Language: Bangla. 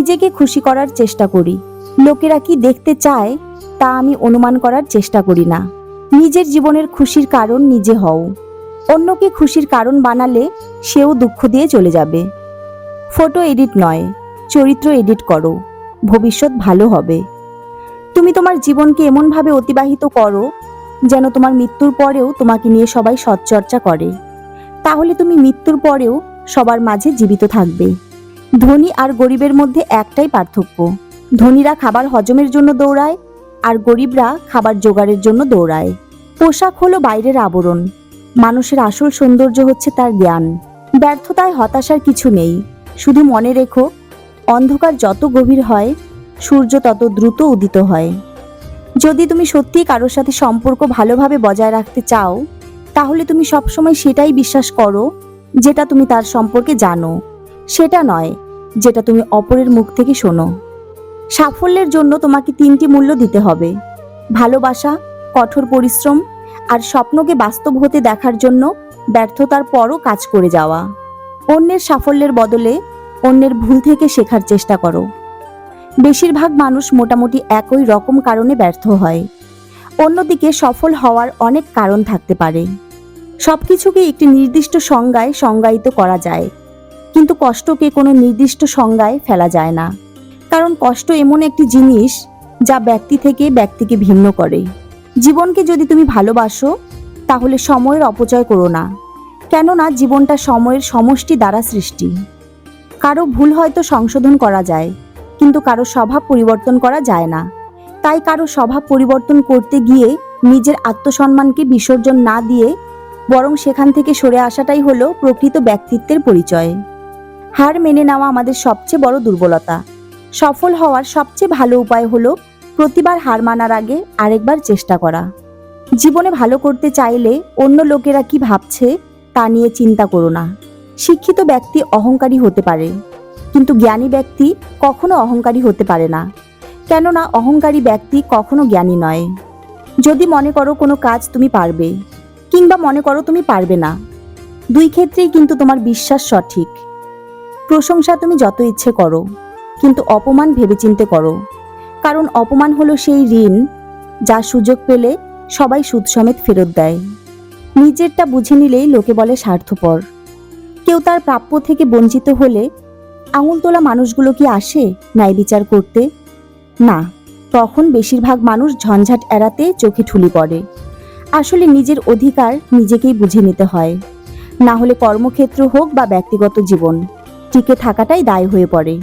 নিজেকে খুশি করার চেষ্টা করি। লোকেরা কি দেখতে চায় তা আমি অনুমান করার চেষ্টা করি না। নিজের জীবনের খুশির কারণ নিজে হও। অন্যকে খুশির কারণ বানালে সেও দুঃখ দিয়ে চলে যাবে। ফটো এডিট নয়, চরিত্র এডিট করো, ভবিষ্যৎ ভালো হবে। তুমি তোমার জীবনকে এমনভাবে অতিবাহিত করো যেন তোমার মৃত্যুর পরেও তোমাকে নিয়ে সবাই সৎচর্চা করে। তাহলে তুমি মৃত্যুর পরেও সবার মাঝে জীবিত থাকবে। ধনী আর গরিবের মধ্যে একটাই পার্থক্য, ধনীরা খাবার হজমের জন্য দৌড়ায় আর গরিবরা খাবার জোগাড়ের জন্য দৌড়ায়। পোশাক হলো বাইরের আবরণ, মানুষের আসল সৌন্দর্য হচ্ছে তার জ্ঞান। ব্যর্থতায় হতাশার কিছু নেই, শুধু মনে রেখো অন্ধকার যত গভীর হয় সূর্য তত দ্রুত উদিত হয়। যদি তুমি সত্যিই কারোর সাথে সম্পর্ক ভালোভাবে বজায় রাখতে চাও তাহলে তুমি সবসময় সেটাই বিশ্বাস করো যেটা তুমি তার সম্পর্কে জানো, সেটা নয় যেটা তুমি অপরের মুখ থেকে শোনো। সাফল্যের জন্য তোমাকে 3টি মূল্য দিতে হবে: ভালোবাসা, কঠোর পরিশ্রম আর স্বপ্নকে বাস্তব হতে দেখার জন্য ব্যর্থতার পরও কাজ করে যাওয়া। অন্যের সাফল্যের বদলে অন্যের ভুল থেকে শেখার চেষ্টা করো। বেশিরভাগ মানুষ মোটামুটি একই রকম কারণে ব্যর্থ হয়। অন্যদিকে সফল হওয়ার অনেক কারণ থাকতে পারে। সবকিছুকে একটি নির্দিষ্ট সংজ্ঞায় সংজ্ঞায়িত করা যায়, কিন্তু কষ্টকে কোনো নির্দিষ্ট সংজ্ঞায় ফেলা যায় না। কারণ কষ্ট এমন একটি জিনিস যা ব্যক্তি থেকে ব্যক্তিকে ভিন্ন করে। জীবনকে যদি তুমি ভালোবাসো তাহলে সময়ের অপচয় করো না, কেননা জীবনটা সময়ের সমষ্টি দ্বারা সৃষ্টি। কারো ভুল হয়তো সংশোধন করা যায়, কিন্তু কারো স্বভাব পরিবর্তন করা যায় না। তাই কারো স্বভাব পরিবর্তন করতে গিয়ে নিজের আত্মসম্মানকে বিসর্জন না দিয়ে বরং সেখান থেকে সরে আসাটাই হলো প্রকৃত ব্যক্তিত্বের পরিচয়। হার মেনে নেওয়া আমাদের সবচেয়ে বড় দুর্বলতা। সফল হওয়ার সবচেয়ে ভালো উপায় হলো প্রতিবার হার মানার আগে আরেকবার চেষ্টা করা। জীবনে ভালো করতে চাইলে অন্য লোকেরা কি ভাবছে তা নিয়ে চিন্তা করো না। শিক্ষিত ব্যক্তি অহংকারী হতে পারে, কিন্তু জ্ঞানী ব্যক্তি কখনো অহংকারী হতে পারে না, কেননা অহংকারী ব্যক্তি কখনো জ্ঞানী নয়। যদি মনে করো কোনো কাজ তুমি পারবে, কিংবা মনে করো তুমি পারবে না, দুই ক্ষেত্রেই কিন্তু তোমার বিশ্বাস সঠিক। প্রশংসা তুমি যত ইচ্ছে করো, কিন্তু অপমান ভেবেচিন্তে করো, কারণ অপমান হলো সেই ঋণ যা সুযোগ পেলে সবাই সুদ সমেত ফেরত দেয়। নিজেরটা বুঝে নিলেই লোকে বলে স্বার্থপর। কেউ তার প্রাপ্য থেকে বঞ্চিত হলে আঙুল তোলা মানুষগুলো কি আসে ন্যায় বিচার করতে? না, তখন বেশিরভাগ মানুষ ঝঞ্ঝাট এড়াতে চোখে ঠুলি পড়ে। আসলে নিজের অধিকার নিজেকেই বুঝে নিতে হয়, না হলে কর্মক্ষেত্র হোক বা ব্যক্তিগত জীবন, টিকে থাকাটাই দায় হয়ে পড়ে।